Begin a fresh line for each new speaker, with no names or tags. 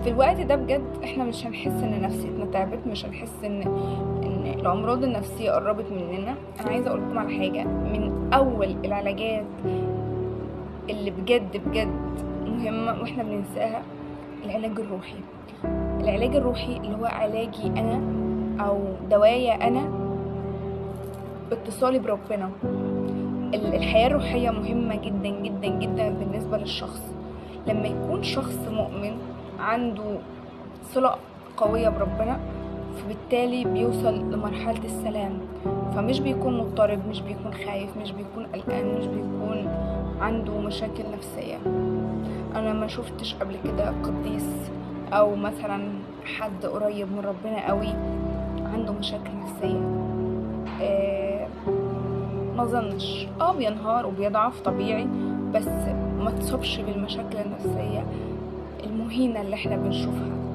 في الوقت ده بجد احنا مش هنحس ان نفسيتنا تعبت، مش هنحس ان الامراض النفسيه قربت مننا. انا عايزه اقول لكم على حاجه، من اول العلاجات اللي بجد بجد مهمه واحنا بننساها العلاج الروحي. العلاج الروحي اللي هو علاجي انا او دوايا انا باتصالي بربنا. الحياه الروحيه مهمه جدا جدا جدا بالنسبه للشخص. لما يكون شخص مؤمن عنده صلة قوية بربنا، فبالتالي بيوصل لمرحلة السلام، فمش بيكون مضطرب، مش بيكون خايف، مش بيكون قلقان، مش بيكون عنده مشاكل نفسية. انا ما شفتش قبل كده قديس او مثلا حد قريب من ربنا قوي عنده مشاكل نفسية. ما ظنش بينهار وبيضعف طبيعي، بس ما تصابش بالمشاكل النفسية المهينة اللي احنا بنشوفها.